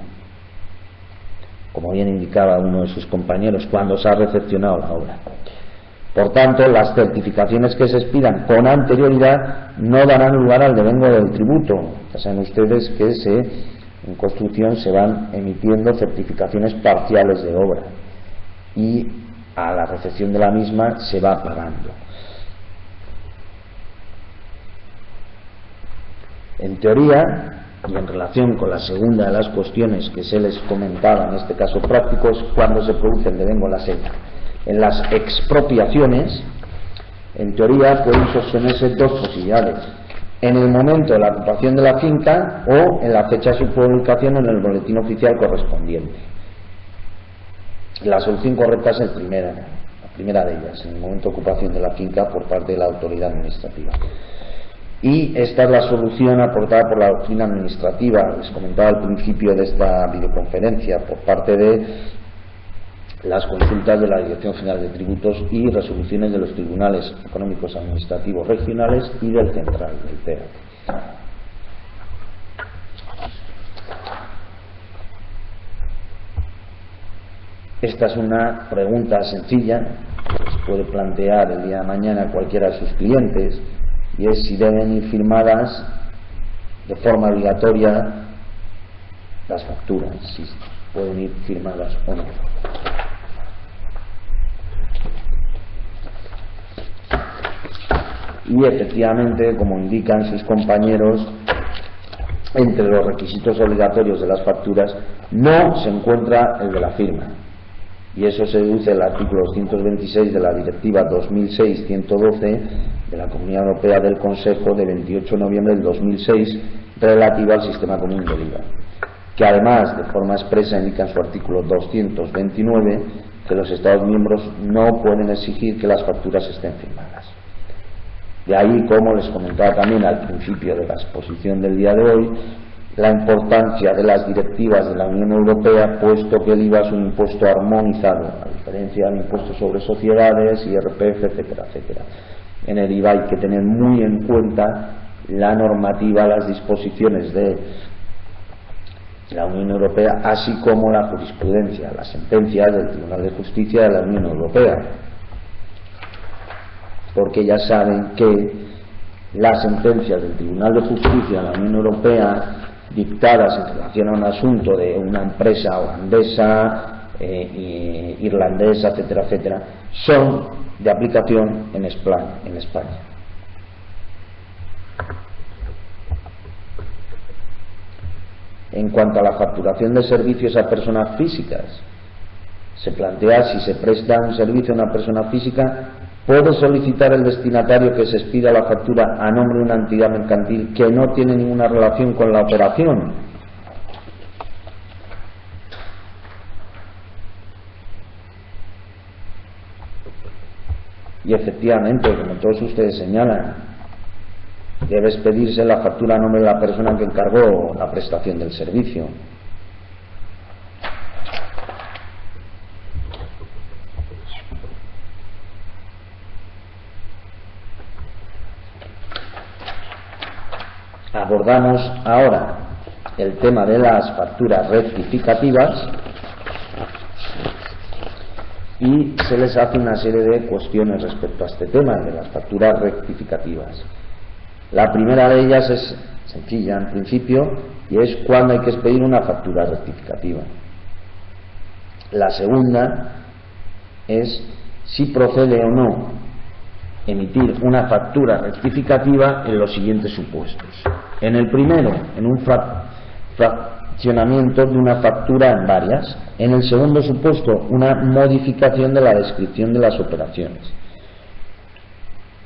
Speaker 1: como bien indicaba uno de sus compañeros, cuando se ha recepcionado la obra. Por tanto, las certificaciones que se expidan con anterioridad no darán lugar al devengo del tributo. Ya saben ustedes que en construcción se van emitiendo certificaciones parciales de obra y a la recepción de la misma se va pagando. En teoría, y en relación con la segunda de las cuestiones que se les comentaba en este caso práctico, es cuando se produce el devengo en las expropiaciones. En teoría pueden sostenerse dos posibilidades: en el momento de la ocupación de la finca o en la fecha de su publicación en el boletín oficial correspondiente. La solución correcta es la primera de ellas, en el momento de ocupación de la finca por parte de la autoridad administrativa. Y esta es la solución aportada por la doctrina administrativa, les comentaba al principio de esta videoconferencia, por parte de las consultas de la Dirección General de Tributos y resoluciones de los tribunales económicos administrativos regionales y del central, del CERAC. Esta es una pregunta sencilla que se puede plantear el día de mañana a cualquiera de sus clientes, y es si deben ir firmadas de forma obligatoria las facturas, si pueden ir firmadas o no. Y efectivamente, como indican sus compañeros, entre los requisitos obligatorios de las facturas no se encuentra el de la firma, y eso se deduce del artículo 226 de la Directiva 2006/112 de la Comunidad Europea del Consejo de 28 de noviembre del 2006 relativa al sistema común del IVA, que además de forma expresa indica en su artículo 229 que los Estados miembros no pueden exigir que las facturas estén firmadas. De ahí, como les comentaba también al principio de la exposición del día de hoy, la importancia de las directivas de la Unión Europea, puesto que el IVA es un impuesto armonizado, a diferencia del impuesto sobre sociedades, IRPF, etcétera, etcétera. En el IVA hay que tener muy en cuenta la normativa, las disposiciones de la Unión Europea, así como la jurisprudencia, las sentencias del Tribunal de Justicia de la Unión Europea, porque ya saben que las sentencias del Tribunal de Justicia de la Unión Europea dictadas en relación a un asunto de una empresa holandesa, irlandesa, etcétera, etcétera, son de aplicación en España. En cuanto a la facturación de servicios a personas físicas, se plantea si se presta un servicio a una persona física, puede solicitar el destinatario que se expida la factura a nombre de una entidad mercantil que no tiene ninguna relación con la operación. Y efectivamente, como todos ustedes señalan, debe expedirse la factura a nombre de la persona que encargó la prestación del servicio. abordamos ahora el tema de las facturas rectificativas y se les hace una serie de cuestiones respecto a este tema de las facturas rectificativas. La primera de ellas es sencilla en principio y es cuándo hay que expedir una factura rectificativa. La segunda es si procede o no emitir una factura rectificativa en los siguientes supuestos. En el primero, en un fraccionamiento de una factura en varias. En el segundo supuesto, una modificación de la descripción de las operaciones.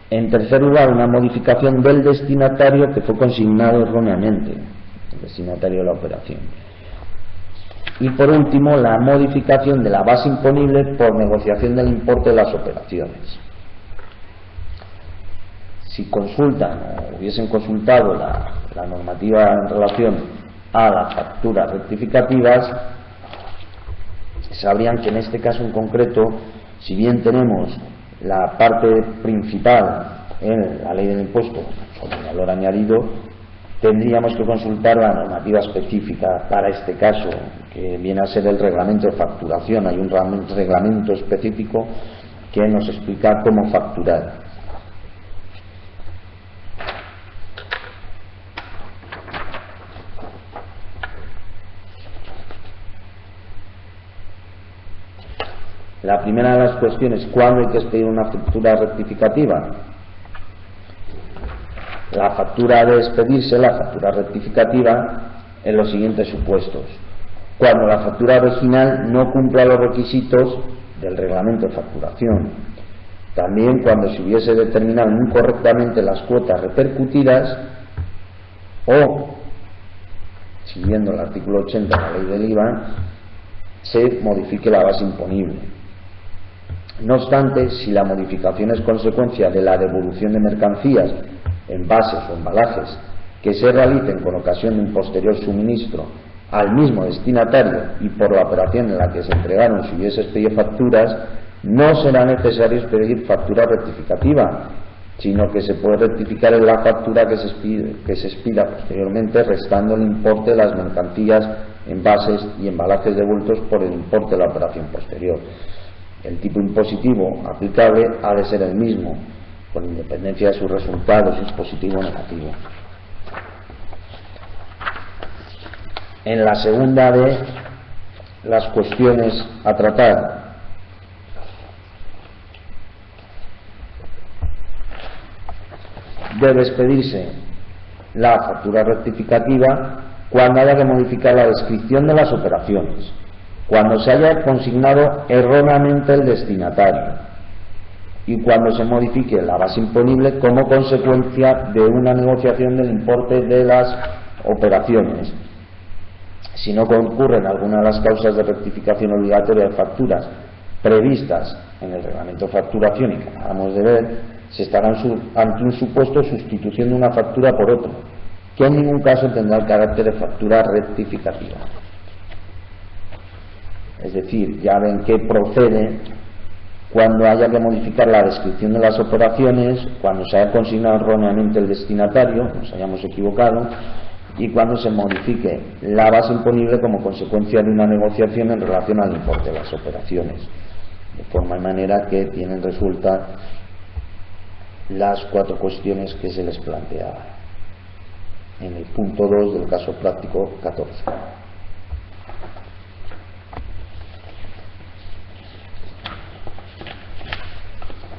Speaker 1: En tercer lugar, una modificación del destinatario que fue consignado erróneamente, el destinatario de la operación. Y por último, la modificación de la base imponible por negociación del importe de las operaciones. Si consultan o hubiesen consultado la normativa en relación a las facturas rectificativas, sabrían que en este caso en concreto, si bien tenemos la parte principal en la ley del impuesto sobre el valor añadido, tendríamos que consultar la normativa específica para este caso, que viene a ser el reglamento de facturación. Hay un reglamento específico que nos explica cómo facturar. La primera de las cuestiones, ¿cuándo hay que expedir una factura rectificativa? La factura debe expedirse, la factura rectificativa, en los siguientes supuestos. Cuando la factura original no cumpla los requisitos del reglamento de facturación. También cuando se hubiese determinado incorrectamente las cuotas repercutidas o, siguiendo el artículo 80 de la ley del IVA, se modifique la base imponible. No obstante, si la modificación es consecuencia de la devolución de mercancías, envases o embalajes que se realicen con ocasión de un posterior suministro al mismo destinatario y por la operación en la que se entregaron si hubiese expedido facturas, no será necesario expedir factura rectificativa, sino que se puede rectificar en la factura que se expida posteriormente, restando el importe de las mercancías, envases y embalajes devueltos por el importe de la operación posterior. El tipo impositivo aplicable ha de ser el mismo, con independencia de sus resultados, si es positivo o negativo. En la segunda de las cuestiones a tratar, debe expedirse la factura rectificativa cuando haya que modificar la descripción de las operaciones, cuando se haya consignado erróneamente el destinatario y cuando se modifique la base imponible como consecuencia de una negociación del importe de las operaciones. Si no concurren alguna de las causas de rectificación obligatoria de facturas previstas en el reglamento de facturación y que acabamos de ver, se estará ante un supuesto de sustitución de una factura por otra, que en ningún caso tendrá el carácter de factura rectificativa. Es decir, ya ven que procede cuando haya que modificar la descripción de las operaciones, cuando se haya consignado erróneamente el destinatario, nos hayamos equivocado, y cuando se modifique la base imponible como consecuencia de una negociación en relación al importe de las operaciones, de forma y manera que tienen resueltas las 4 cuestiones que se les planteaba en el punto 2 del caso práctico 14.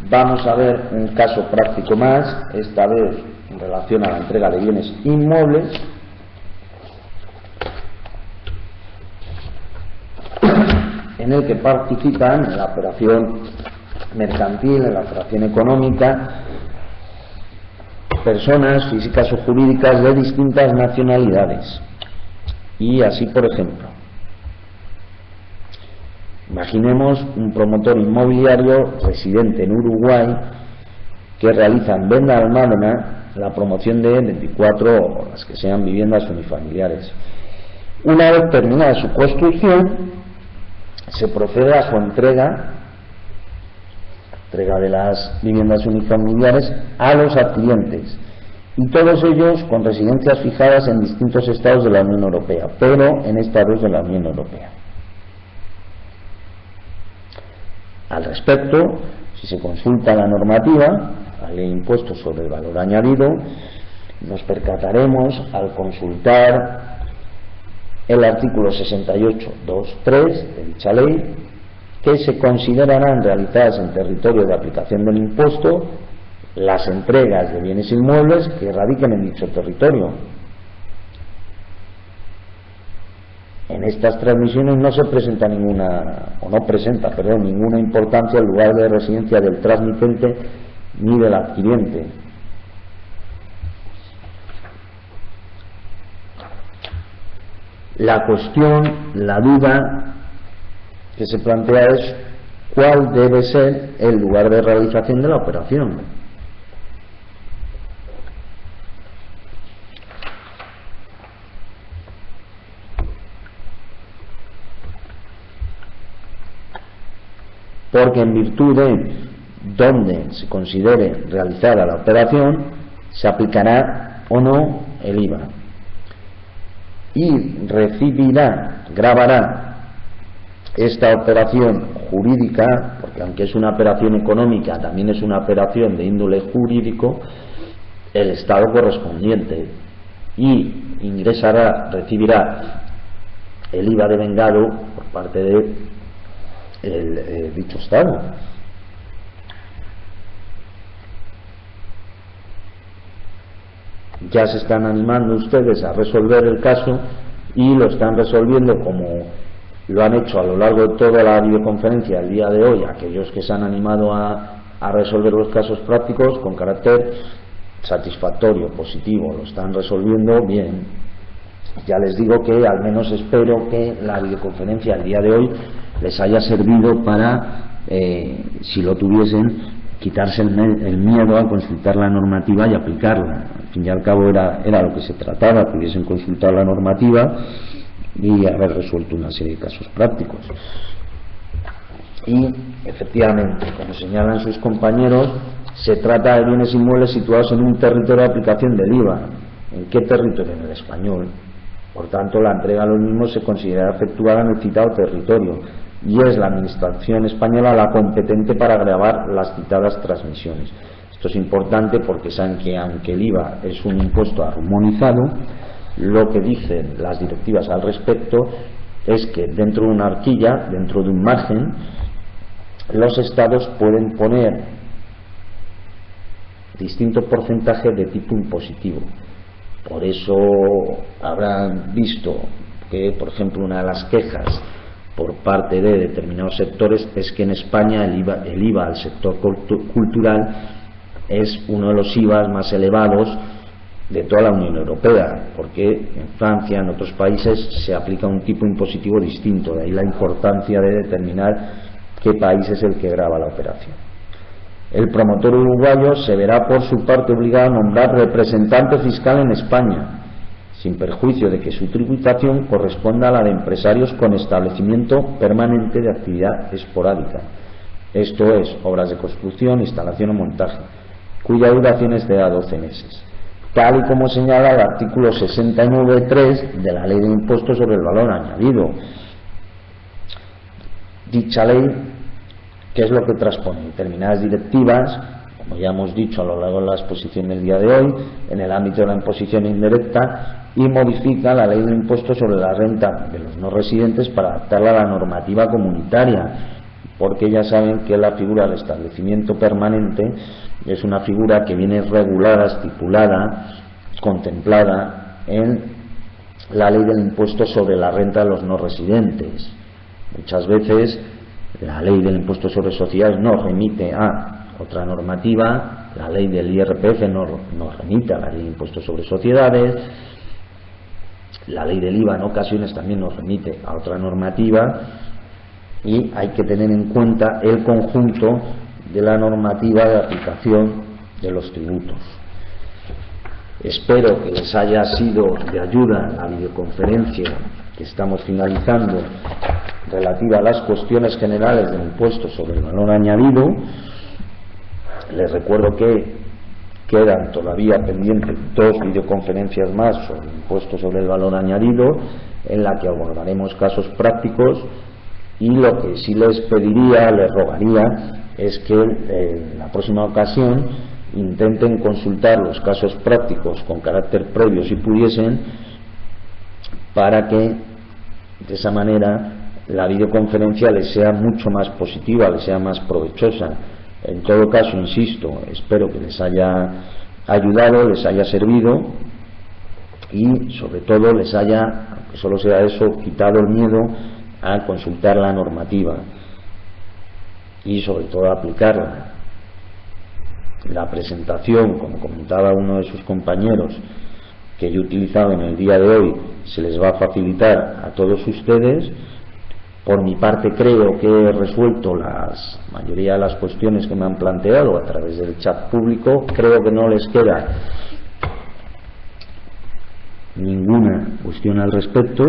Speaker 1: Vamos a ver un caso práctico más, esta vez en relación a la entrega de bienes inmuebles. En el que participan en la operación mercantil, en la operación económica, personas físicas o jurídicas de distintas nacionalidades. Y así, por ejemplo, imaginemos un promotor inmobiliario residente en Uruguay que realiza en Venda Almádena la promoción de 24 o las que sean viviendas unifamiliares. Una vez terminada su construcción, se procede a su entrega de las viviendas unifamiliares a los adquirientes y todos ellos con residencias fijadas en distintos estados de la Unión Europea, pero en estados de la Unión Europea. Al respecto, si se consulta la normativa, la ley de impuestos sobre el valor añadido, nos percataremos al consultar el artículo 68.2.3 de dicha ley que se considerarán realizadas en territorio de aplicación del impuesto las entregas de bienes inmuebles que radiquen en dicho territorio. En estas transmisiones no se presenta ninguna importancia al lugar de residencia del transmitente ni del adquiriente. La cuestión, la duda que se plantea es cuál debe ser el lugar de realización de la operación. Porque en virtud de donde se considere realizada la operación, se aplicará o no el IVA. Y gravará esta operación jurídica, porque aunque es una operación económica, también es una operación de índole jurídico, el Estado correspondiente, y recibirá el IVA devengado por parte de dicho Estado. Ya se están animando ustedes a resolver el caso y lo están resolviendo como lo han hecho a lo largo de toda la videoconferencia el día de hoy, aquellos que se han animado a resolver los casos prácticos con carácter satisfactorio, positivo, lo están resolviendo bien. Ya les digo que al menos espero que la videoconferencia el día de hoy les haya servido para, si lo tuviesen, quitarse el miedo a consultar la normativa y aplicarla. Al fin y al cabo era lo que se trataba, que hubiesen consultado la normativa y haber resuelto una serie de casos prácticos. Y efectivamente, como señalan sus compañeros, se trata de bienes inmuebles situados en un territorio de aplicación del IVA. ¿En qué territorio? En el español. Por tanto, la entrega de los mismos se considera efectuada en el citado territorio y es la Administración española la competente para gravar las citadas transmisiones. Esto es importante porque saben que aunque el IVA es un impuesto armonizado, lo que dicen las directivas al respecto es que dentro de una horquilla, dentro de un margen, los estados pueden poner distintos porcentajes de tipo impositivo. Por eso habrán visto que, por ejemplo, una de las quejas por parte de determinados sectores es que en España el IVA al sector cultural es uno de los IVAs más elevados de toda la Unión Europea, porque en Francia, en otros países, se aplica un tipo impositivo distinto. De ahí la importancia de determinar qué país es el que grava la operación. El promotor uruguayo se verá por su parte obligado a nombrar representante fiscal en España, sin perjuicio de que su tributación corresponda a la de empresarios con establecimiento permanente de actividad esporádica, esto es, obras de construcción, instalación o montaje, cuya duración es de 12 meses, tal y como señala el artículo 69.3 de la Ley de Impuestos sobre el Valor Añadido. Dicha ley, ¿qué es lo que transpone? Determinadas directivas, como ya hemos dicho a lo largo de la exposición del día de hoy, en el ámbito de la imposición indirecta, y modifica la Ley de Impuestos sobre la renta de los no residentes para adaptarla a la normativa comunitaria, porque ya saben que la figura del establecimiento permanente es una figura que viene regulada, estipulada, contemplada en la Ley del Impuesto sobre la renta de los no residentes. Muchas veces la Ley del Impuesto sobre Sociedades nos remite a otra normativa, la Ley del IRPF nos remite a la Ley de Impuestos sobre Sociedades, la Ley del IVA en ocasiones también nos remite a otra normativa, y hay que tener en cuenta el conjunto de la normativa de aplicación de los tributos. Espero que les haya sido de ayuda la videoconferencia que estamos finalizando relativa a las cuestiones generales del impuesto sobre el valor añadido. Les recuerdo que quedan todavía pendientes 2 videoconferencias más sobre el impuesto sobre el valor añadido, en la que abordaremos casos prácticos, y lo que sí les pediría, les rogaría, es que en la próxima ocasión intenten consultar los casos prácticos con carácter previo si pudiesen, para que de esa manera la videoconferencia les sea mucho más positiva, les sea más provechosa. En todo caso, insisto, espero que les haya ayudado, les haya servido y sobre todo les haya, aunque solo sea eso, quitado el miedo a consultar la normativa y sobre todo a aplicarla. La presentación, como comentaba uno de sus compañeros, que yo he utilizado en el día de hoy, se les va a facilitar a todos ustedes. Por mi parte, creo que he resuelto la mayoría de las cuestiones que me han planteado a través del chat público. Creo que no les queda ninguna cuestión al respecto.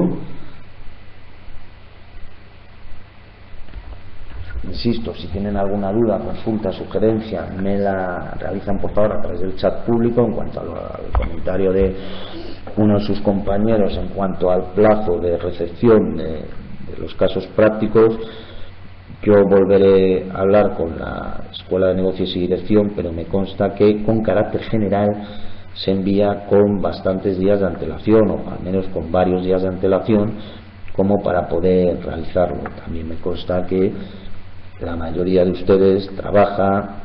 Speaker 1: Insisto, si tienen alguna duda, consulta, sugerencia, me la realizan por favor a través del chat público. En cuanto al comentario de uno de sus compañeros en cuanto al plazo de recepción de los casos prácticos, yo volveré a hablar con la Escuela de Negocios y Dirección, pero me consta que con carácter general se envía con bastantes días de antelación, o al menos con varios días de antelación, como para poder realizarlo. También me consta que la mayoría de ustedes trabaja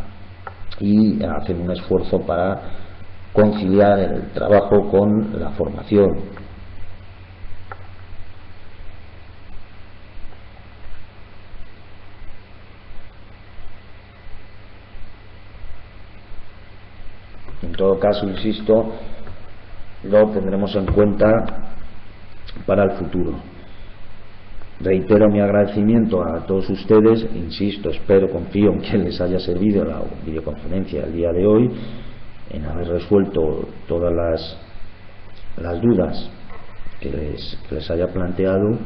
Speaker 1: y hacen un esfuerzo para conciliar el trabajo con la formación. En todo caso, insisto, lo tendremos en cuenta para el futuro. Reitero mi agradecimiento a todos ustedes, insisto, espero, confío en que les haya servido la videoconferencia del día de hoy, en haber resuelto todas las dudas que les haya planteado,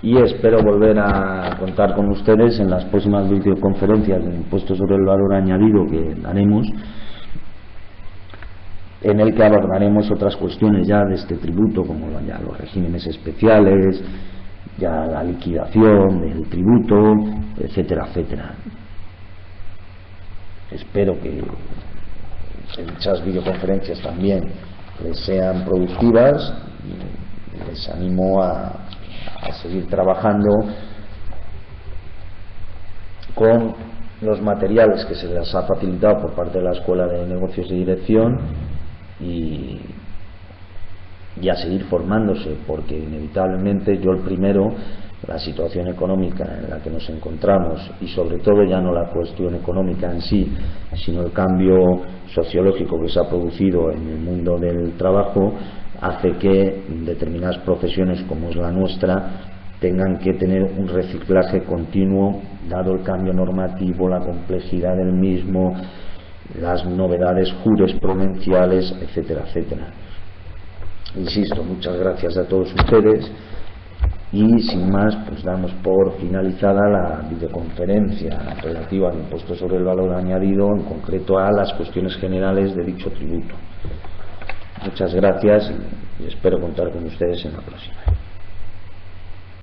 Speaker 1: y espero volver a contar con ustedes en las próximas videoconferencias del impuesto sobre el valor añadido que daremos, en el que abordaremos otras cuestiones ya de este tributo, como ya los regímenes especiales, ya la liquidación del tributo, etcétera, etcétera. Espero que dichas videoconferencias también les sean productivas, y les animo a seguir trabajando con los materiales que se les ha facilitado por parte de la Escuela de Negocios y Dirección, y a seguir formándose, porque inevitablemente, yo el primero, la situación económica en la que nos encontramos, y sobre todo ya no la cuestión económica en sí, sino el cambio sociológico que se ha producido en el mundo del trabajo, hace que determinadas profesiones como es la nuestra tengan que tener un reciclaje continuo, dado el cambio normativo, la complejidad del mismo, las novedades jurisprudenciales, etcétera, etcétera. Insisto, muchas gracias a todos ustedes, y sin más, pues damos por finalizada la videoconferencia relativa al impuesto sobre el valor añadido, en concreto a las cuestiones generales de dicho tributo. Muchas gracias y espero contar con ustedes en la próxima.